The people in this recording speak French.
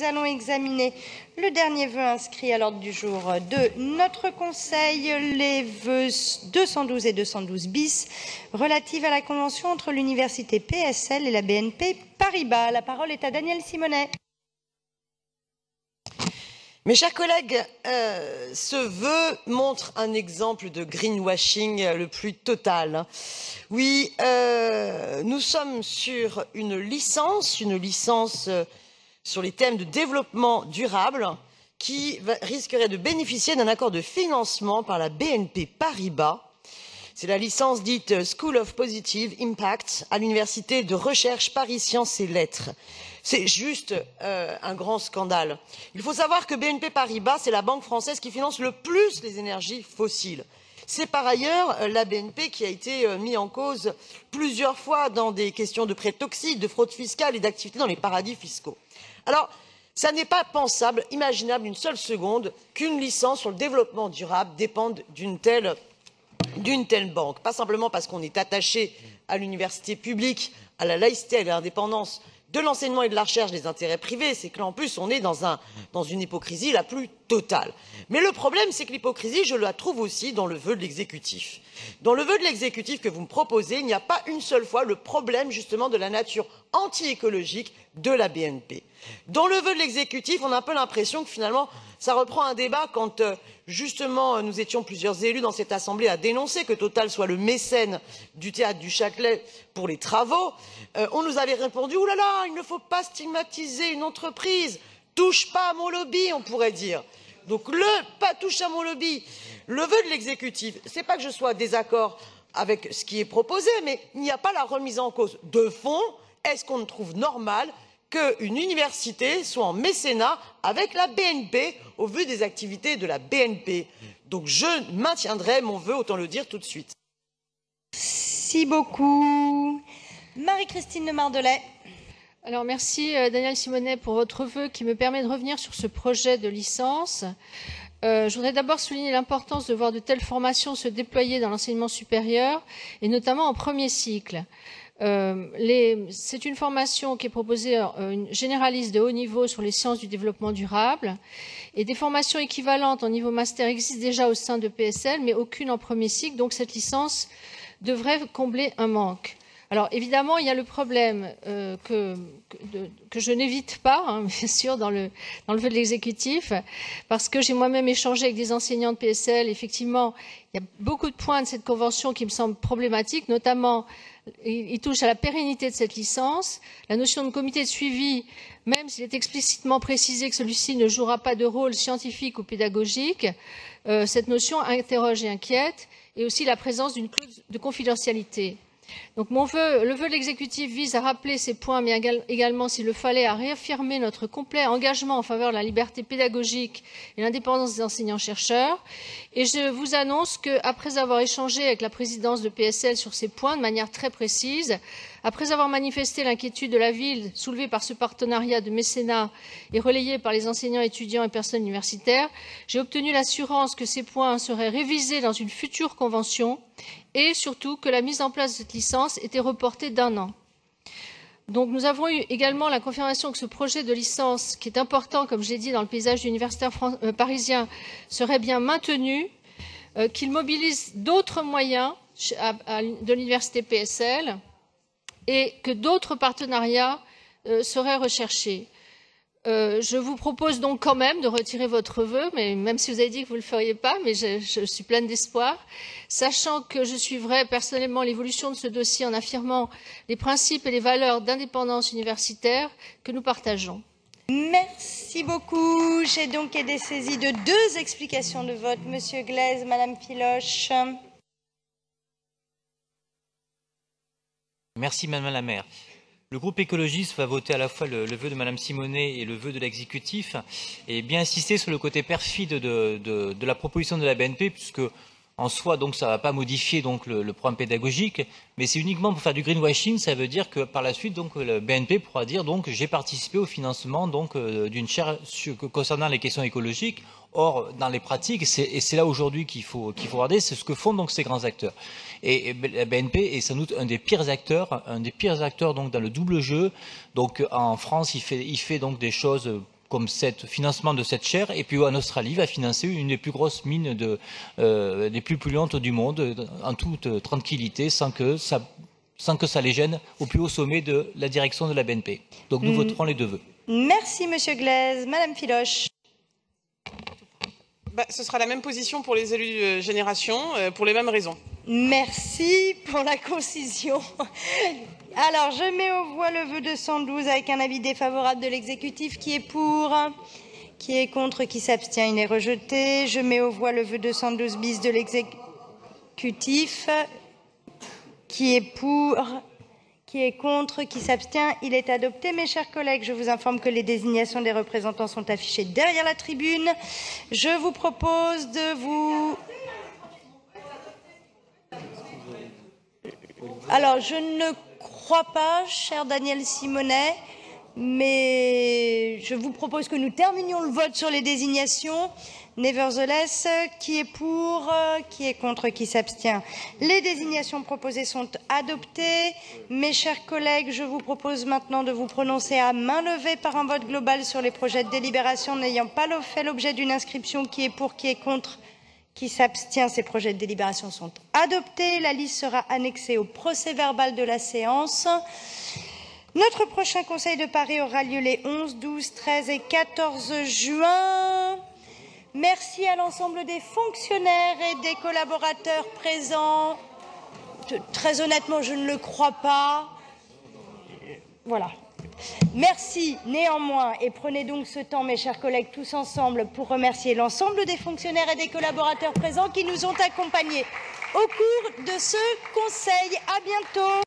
allons examiner le dernier vœu inscrit à l'ordre du jour de notre Conseil, les vœux 212 et 212 bis, relatifs à la convention entre l'Université PSL et la BNP Paribas. La parole est à Daniel Simonet. Mes chers collègues, ce vœu montre un exemple de greenwashing le plus total. Oui, nous sommes sur une licence sur les thèmes de développement durable qui risquerait de bénéficier d'un accord de financement par la BNP Paribas. C'est la licence dite School of Positive Impact à l'université de recherche Paris Sciences et Lettres. C'est juste un grand scandale. Il faut savoir que BNP Paribas, c'est la banque française qui finance le plus les énergies fossiles. C'est par ailleurs la BNP qui a été mise en cause plusieurs fois dans des questions de prêts toxiques, de fraude fiscale et d'activités dans les paradis fiscaux. Alors, ça n'est pas pensable, imaginable une seule seconde qu'une licence sur le développement durable dépende d'une telle banque. Pas simplement parce qu'on est attaché à l'université publique, à la laïcité et à l'indépendance de l'enseignement et de la recherche des intérêts privés, c'est que là en plus on est dans une hypocrisie la plus totale. Mais le problème, c'est que l'hypocrisie, je la trouve aussi dans le vœu de l'exécutif. Dans le vœu de l'exécutif que vous me proposez, il n'y a pas une seule fois le problème justement de la nature anti-écologique de la BNP. Dans le vœu de l'exécutif, on a un peu l'impression que finalement ça reprend un débat quand justement nous étions plusieurs élus dans cette assemblée à dénoncer que Total soit le mécène du théâtre du Châtelet pour les travaux. On nous avait répondu: ouh là là, il ne faut pas stigmatiser une entreprise, touche pas à mon lobby, on pourrait dire. Donc pas touche à mon lobby. Le vœu de l'exécutif, c'est pas que je sois en désaccord avec ce qui est proposé, mais il n'y a pas la remise en cause de fond. Est-ce qu'on trouve normal qu'une université soit en mécénat avec la BNP au vu des activités de la BNP? Donc je maintiendrai mon vœu, autant le dire tout de suite. Merci beaucoup. Marie-Christine de Mardelais. Alors merci Daniel Simonet pour votre vœu qui me permet de revenir sur ce projet de licence. Je voudrais d'abord souligner l'importance de voir de telles formations se déployer dans l'enseignement supérieur et notamment en premier cycle. C'est une formation qui est proposée, une généraliste de haut niveau sur les sciences du développement durable, et des formations équivalentes en niveau master existent déjà au sein de PSL, mais aucune en premier cycle, donc cette licence devrait combler un manque. Alors évidemment, il y a le problème que je n'évite pas, hein, bien sûr, dans le vœu de l'exécutif, parce que j'ai moi-même échangé avec des enseignants de PSL. Effectivement, il y a beaucoup de points de cette convention qui me semblent problématiques, notamment il touche à la pérennité de cette licence, la notion de comité de suivi, même s'il est explicitement précisé que celui-ci ne jouera pas de rôle scientifique ou pédagogique, cette notion interroge et inquiète, et aussi la présence d'une clause de confidentialité. Donc le vœu de l'exécutif vise à rappeler ces points, mais également, s'il le fallait, à réaffirmer notre complet engagement en faveur de la liberté pédagogique et l'indépendance des enseignants-chercheurs. Et je vous annonce qu'après avoir échangé avec la présidence de PSL sur ces points de manière très précise, après avoir manifesté l'inquiétude de la ville soulevée par ce partenariat de mécénat et relayé par les enseignants, étudiants et personnes universitaires, j'ai obtenu l'assurance que ces points seraient révisés dans une future convention et surtout que la mise en place de cette licence était reportée d'1 an. Donc nous avons eu également la confirmation que ce projet de licence, qui est important, comme j'ai dit, dans le paysage universitaire parisien, serait bien maintenu, qu'il mobilise d'autres moyens de l'université PSL et que d'autres partenariats seraient recherchés. Je vous propose donc quand même de retirer votre vœu, mais même si vous avez dit que vous ne le feriez pas, mais je suis pleine d'espoir, sachant que je suivrai personnellement l'évolution de ce dossier en affirmant les principes et les valeurs d'indépendance universitaire que nous partageons. Merci beaucoup. J'ai donc été saisie de 2 explications de vote. Monsieur Glaise, Madame Filoche. Merci Madame la maire. Le groupe écologiste va voter à la fois le vœu de Madame Simonet et le vœu de l'exécutif et bien insister sur le côté perfide de la proposition de la BNP, puisque en soi, donc, ça ne va pas modifier donc, le programme pédagogique, mais c'est uniquement pour faire du greenwashing. Ça veut dire que par la suite, donc, le BNP pourra dire donc j'ai participé au financement donc d'une chaire concernant les questions écologiques. Or, dans les pratiques, et c'est là aujourd'hui qu'il faut regarder, c'est ce que font donc ces grands acteurs. Et la BNP est sans doute un des pires acteurs donc dans le double jeu. Donc en France, il fait donc des choses comme financement de cette chaire, et puis en Australie va financer une des plus grosses mines des plus polluantes du monde, en toute tranquillité, sans que ça les gêne au plus haut sommet de la direction de la BNP. Donc nous voterons les deux vœux. Merci Monsieur Glaise. Madame Filoche. Ce sera la même position pour les élus Génération, pour les mêmes raisons. Merci pour la concision. Alors, je mets aux voix le vœu 212 avec un avis défavorable de l'exécutif. Qui est pour? Qui est contre? Qui s'abstient? Il est rejeté. Je mets aux voix le vœu 212 bis de l'exécutif. Qui est pour? Qui est contre? Qui s'abstient? Il est adopté. Mes chers collègues, je vous informe que les désignations des représentants sont affichées derrière la tribune. Je vous propose de vous... Alors, je ne crois pas, cher Daniel Simonet, mais je vous propose que nous terminions le vote sur les désignations. Nevertheless, qui est pour, qui est contre, qui s'abstient? Les désignations proposées sont adoptées. Mes chers collègues, je vous propose maintenant de vous prononcer à main levée par un vote global sur les projets de délibération n'ayant pas fait l'objet d'une inscription. Qui est pour, qui est contre, qui s'abstient? Ces projets de délibération sont adoptés. La liste sera annexée au procès-verbal de la séance. Notre prochain Conseil de Paris aura lieu les 11, 12, 13 et 14 juin. Merci à l'ensemble des fonctionnaires et des collaborateurs présents. Très honnêtement, je ne le crois pas. Voilà. Merci néanmoins, et prenez donc ce temps, mes chers collègues, tous ensemble, pour remercier l'ensemble des fonctionnaires et des collaborateurs présents qui nous ont accompagnés au cours de ce Conseil. À bientôt.